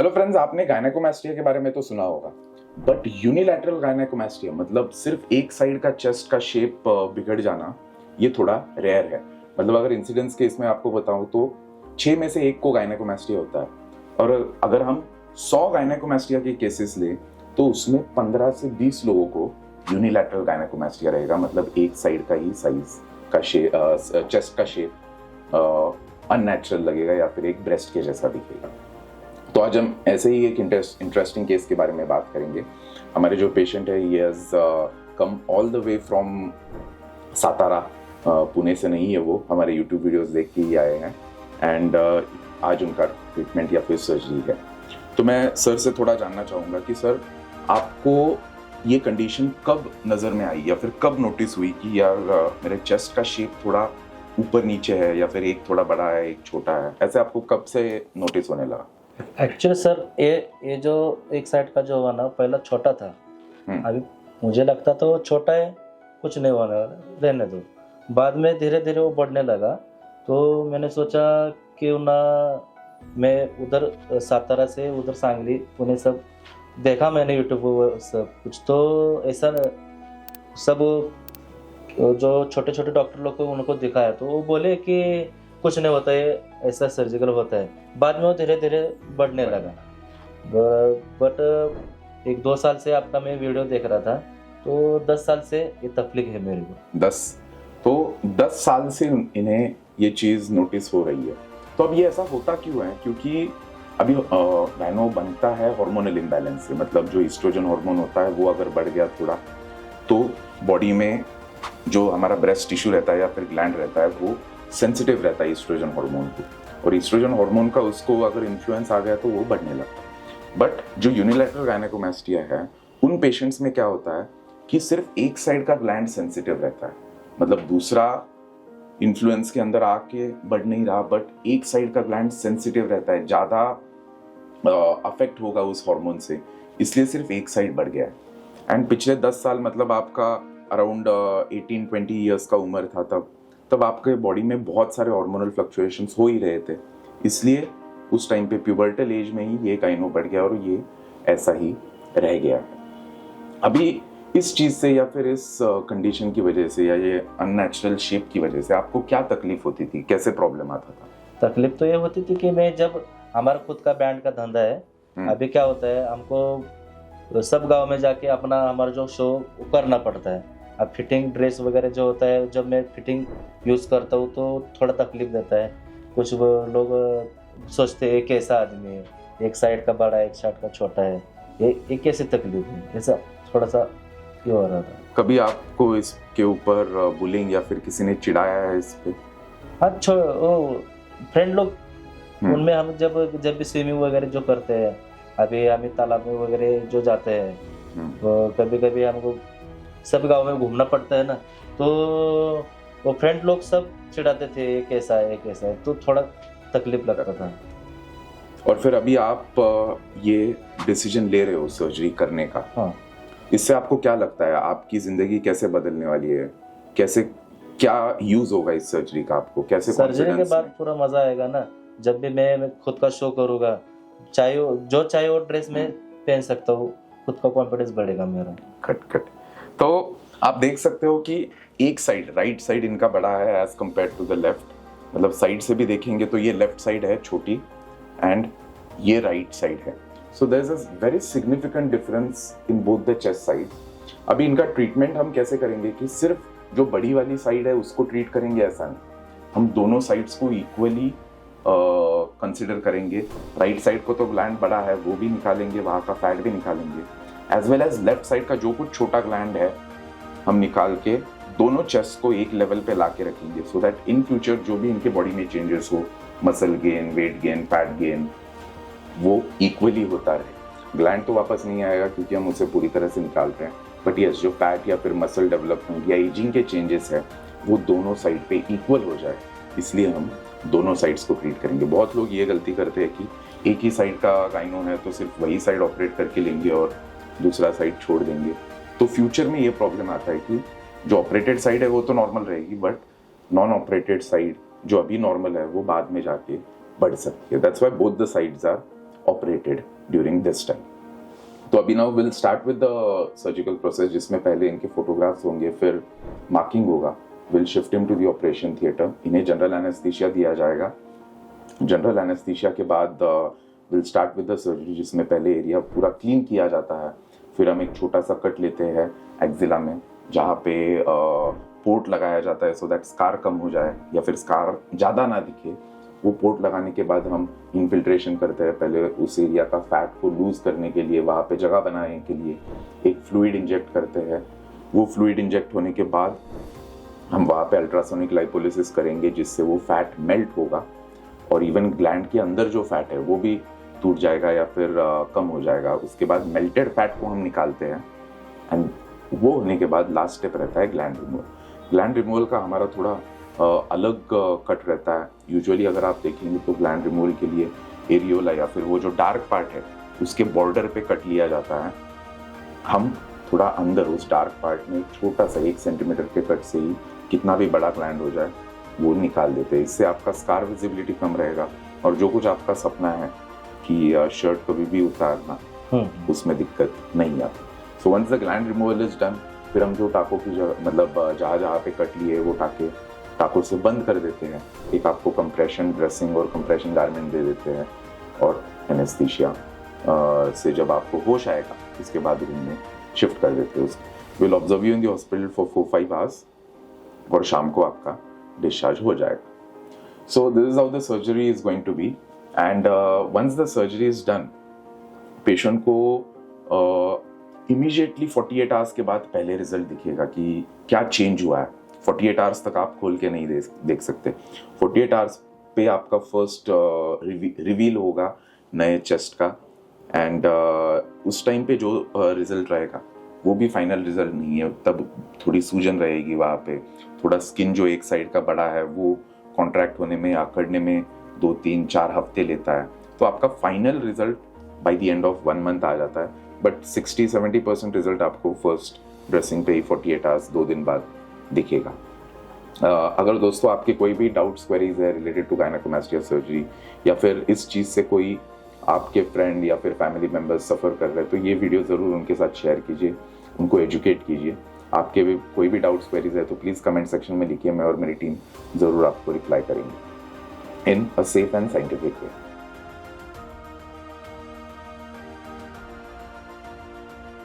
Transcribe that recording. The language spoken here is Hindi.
हेलो फ्रेंड्स, आपने गायनेकोमास्टिया के बारे में तो सुना होगा, बट यूनिलैटरल गायनेकोमास्टिया मतलब सिर्फ एक साइड का चेस्ट का शेप बिगड़ जाना, ये थोड़ा रेयर है। मतलब अगर इंसिडेंस केस में आपको बताऊं तो 6 में से 1 को गायनेकोमास्टिया होता है। और अगर हम 100 गायनेकोमास्टिया के केसेस लें तो उसमें 15 से 20 लोगों को यूनिलैटरल गायनेकोमास्टिया रहेगा। मतलब एक साइड का ही साइज का शेप, चेस्ट का शेप अननेचुरल लगेगा या फिर एक ब्रेस्ट के जैसा दिखेगा। तो आज हम ऐसे ही एक इंटरेस्टिंग केस के बारे में बात करेंगे। हमारे जो पेशेंट है, he has come all the way from Satara, Pune से नहीं है, वो हमारे यूट्यूब वीडियोस देख के ही आए हैं एंड आज उनका ट्रीटमेंट या फिर सर्जरी है। तो मैं सर से थोड़ा जानना चाहूँगा कि सर, आपको ये कंडीशन कब नज़र में आई या फिर कब नोटिस हुई कि यार मेरे चेस्ट का शेप थोड़ा ऊपर नीचे है या फिर एक थोड़ा बड़ा है एक छोटा है, ऐसे आपको कब से नोटिस होने लगा? एक्चुअली सर ये जो एक साइड का जो हुआ ना, पहला छोटा था। अभी मुझे लगता तो छोटा है, कुछ नहीं होने वाला, रहने दो। बाद में धीरे धीरे वो बढ़ने लगा, तो मैंने सोचा क्यों ना मैं उधर सातारा से उधर सांगली पुणे सब देखा मैंने यूट्यूब पर सब कुछ। तो ऐसा सब जो छोटे छोटे डॉक्टर लोग को उनको दिखाया तो वो बोले कि कुछ नहीं होता है, ऐसा सर्जिकल होता है। बाद में वो धीरे धीरे बढ़ने लगा। बट 1-2 साल से आपका मैं वीडियो देख रहा था, तो 10 साल से ये तकलीफ है मेरे को। 10 साल से इन्हें ये चीज़ नोटिस हो रही है। तो अब ये ऐसा होता क्यों है? क्योंकि अभी गायनो बनता है हार्मोनल इम्बैलेंस से। मतलब जो ईस्ट्रोजन हार्मोन होता है वो अगर बढ़ गया थोड़ा, तो बॉडी में जो हमारा ब्रेस्ट टिश्यू रहता है या फिर ग्लैंड रहता है वो सेंसिटिव रहता है ईस्ट्रोजन हार्मोन को, और ईस्ट्रोजन हार्मोन का उसको अगर इन्फ्लुएंस आ गया तो वो बढ़ने लगता है। बट जो यूनिलैटरल गायनेकोमास्टिया है, उन पेशेंट्स में क्या होता है कि सिर्फ एक साइड का ग्लैंड सेंसिटिव रहता है। मतलब दूसरा इन्फ्लुएंस के अंदर आके बढ़ नहीं रहा, बट एक साइड का ग्लैंड सेंसिटिव रहता है, ज़्यादा अफेक्ट होगा उस हार्मोन से, इसलिए सिर्फ एक साइड बढ़ गया है। एंड पिछले 10 साल, मतलब आपका अराउंड 18-20 ईयर्स का उम्र था तब आपके बॉडी में बहुत सारे हार्मोनल फ्लक्चुएशंस हो ही रहे थे, इसलिए उस टाइम पे प्यूबर्टल एज में ही ये गायनो बढ़ गया और ये ऐसा ही रह गया। अभी इस चीज़ से या फिर इस कंडीशन की वजह से या ये अननेचुरल शेप की वजह से आपको क्या तकलीफ होती थी, कैसे प्रॉब्लम आता था? तकलीफ तो ये होती थी कि मैं जब हमारा खुद का बैंड का धंधा है, अभी क्या होता है हमको सब गांव में जाके अपना हमारा जो शो करना पड़ता है। अब फिटिंग ड्रेस वगैरह जो होता है, जब मैं फिटिंग यूज़ करता हूँ तो थोड़ा तकलीफ देता है। कुछ लोग सोचते हैं कैसा आदमी है, एक साइड का बड़ा है एक साइड का छोटा है, ये कैसी तकलीफ है, ऐसा थोड़ा सा ये हो रहा था। कभी आपको इसके ऊपर बुलिंग या फिर किसी ने चिढ़ाया है इस पे? हाँ, फ्रेंड लोग, उनमें हम जब भी स्विमिंग वगैरह जो करते हैं, अभी हम तालाब में वगैरह जो जाते हैं, तो कभी कभी हमको सब गांव में घूमना पड़ता है ना, तो वो फ्रेंड लोग सब चिढ़ाते थे ये कैसा है, तो थोड़ा तकलीफ लगता था। और फिर अभी आप ये डिसीजन ले रहे हो सर्जरी करने का। हाँ। इससे आपको क्या लगता है, आपकी जिंदगी कैसे बदलने वाली है? कैसे, क्या यूज होगा इस सर्जरी का आपको? कैसे सर्जरी के बाद पूरा मजा आएगा ना। जब भी मैं खुद का शो करूँगा, चाहे वो ड्रेस में पहन सकता हूँ, खुद का कॉन्फिडेंस बढ़ेगा मेरा। कट। तो आप देख सकते हो कि एक साइड, राइट साइड इनका बड़ा है as compare to the left. मतलब साइड से भी देखेंगे तो ये लेफ्ट साइड है छोटी एंड ये राइट साइड है। So there is a very significant difference in both the chest side. अभी इनका ट्रीटमेंट हम कैसे करेंगे कि सिर्फ जो बड़ी वाली साइड है उसको ट्रीट करेंगे, ऐसा नहीं। हम दोनों साइड्स को इक्वली कंसिडर करेंगे। राइट साइड को तो ग्लैंड बड़ा है, वो भी निकालेंगे, वहाँ का फैट भी निकालेंगे, as well as left side का जो कुछ छोटा ग्लैंड है हम निकाल के दोनों चेस्ट को एक लेवल पे ला के रखेंगे, सो दैट इन फ्यूचर जो भी इनके बॉडी में चेंजेस हो, muscle gain, weight gain, fat gain, वो इक्वली होता रहे। ग्लैंड तो वापस नहीं आएगा क्योंकि हम उसे पूरी तरह से निकालते हैं, बट यस, जो फैट या फिर मसल डेवलपमेंट या एजिंग के चेंजेस है वो दोनों साइड पे इक्वल हो जाए, इसलिए हम दोनों साइड्स को ट्रीट करेंगे। बहुत लोग ये गलती करते हैं कि एक ही साइड का गायनो है तो सिर्फ वही साइड ऑपरेट करके लेंगे और दूसरा साइड छोड़ देंगे। तो फ्यूचर में ये प्रॉब्लम आता है कि जो ऑपरेटेड साइड है वो तो नॉर्मल रहेगी, बट नॉन ऑपरेटेड साइड जो अभी नॉर्मल है वो बाद में जाके बढ़ सकती है। That's why both the sides are operated during this time. तो अभी now will start with the surgical process, जिसमें पहले इनके फोटोग्राफ्स होंगे, फिर मार्किंग होगा, will shift him to the operation theatre, इन्हें जनरल एनेस्थीसिया दिया जाएगा। जनरल एनेस्थीसिया के बाद will start with the surgery, जिसमें पहले एरिया पूरा क्लीन किया जाता है, फिर हम एक छोटा सा कट लेते हैं एक्जिला में, जहाँ पे पोर्ट लगाया जाता है सो दैट स्कार कम हो जाए या फिर स्कार ज़्यादा ना दिखे। वो पोर्ट लगाने के बाद हम इन्फिल्ट्रेशन करते हैं, पहले उस एरिया का फैट को लूज करने के लिए, वहाँ पे जगह बनाने के लिए एक फ्लूइड इंजेक्ट करते हैं। वो फ्लूइड इंजेक्ट होने के बाद हम वहाँ पे अल्ट्रासोनिक लाइपोलिसिस करेंगे, जिससे वो फैट मेल्ट होगा और इवन ग्लैंड के अंदर जो फैट है वो भी टूट जाएगा या फिर कम हो जाएगा। उसके बाद मेल्टेड फैट को हम निकालते हैं एंड वो होने के बाद लास्ट स्टेप रहता है ग्लैंड रिमूवल। ग्लैंड रिमूवल का हमारा थोड़ा अलग कट रहता है। यूजुअली अगर आप देखेंगे तो ग्लैंड रिमूवल के लिए एरियोला या फिर वो जो डार्क पार्ट है उसके बॉर्डर पे कट लिया जाता है। हम थोड़ा अंदर उस डार्क पार्ट में छोटा सा 1 सेंटीमीटर के कट से ही कितना भी बड़ा ग्लैंड हो जाए वो निकाल देते हैं। इससे आपका स्कार विजिबिलिटी कम रहेगा और जो कुछ आपका सपना है कि शर्ट कभी भी उतारना, उसमें दिक्कत नहीं आती। So once the gland removal is done, फिर हम जो टाकों की जगह मतलब जहाँ जहाँ पे कट लिए वो टाकों से बंद कर देते हैं। एक आपको कंप्रेशन ड्रेसिंग और कंप्रेशन गारमेंट दे देते हैं और एनेस्थीसिया से जब आपको होश आएगा इसके बाद रूम में शिफ्ट कर देते हैं उसको। Will observe you in the hospital for 4-5 hours और शाम को आपका डिस्चार्ज हो जाएगा। So this is how the surgery is going to be and once the surgery is done, patient को इमीडिएटली 48 आवर्स के बाद पहले रिजल्ट दिखेगा कि क्या चेंज हुआ है। 48 आवर्स तक आप खोल के नहीं देख सकते। 48 आवर्स पे आपका फर्स्ट रिवील होगा नए चेस्ट का एंड उस टाइम पे जो रिजल्ट रहेगा वो भी फाइनल रिजल्ट नहीं है। तब थोड़ी सूजन रहेगी वहाँ पे, थोड़ा स्किन जो एक साइड का बड़ा है वो कॉन्ट्रैक्ट होने में, आकड़ने में 2-3-4 हफ्ते लेता है। तो आपका final result by the end of 1 month आ जाता है, बट 60-70% रिजल्ट आपको फर्स्ट ड्रेसिंग पे ही 48 आवर्स 2 दिन बाद दिखेगा। अगर दोस्तों आपके कोई भी डाउट्स क्वेरीज है रिलेटेड टू गायनेकोमास्टिया सर्जरी या फिर इस चीज़ से कोई आपके फ्रेंड या फिर फैमिली मेम्बर्स सफ़र कर रहे हैं तो ये वीडियो ज़रूर उनके साथ शेयर कीजिए, उनको एजुकेट कीजिए। आपके भी कोई भी डाउट्स क्वेरीज है तो प्लीज़ कमेंट सेक्शन में लिखिए, मैं और मेरी टीम ज़रूर आपको रिप्लाई करेंगे in a safe and scientific way.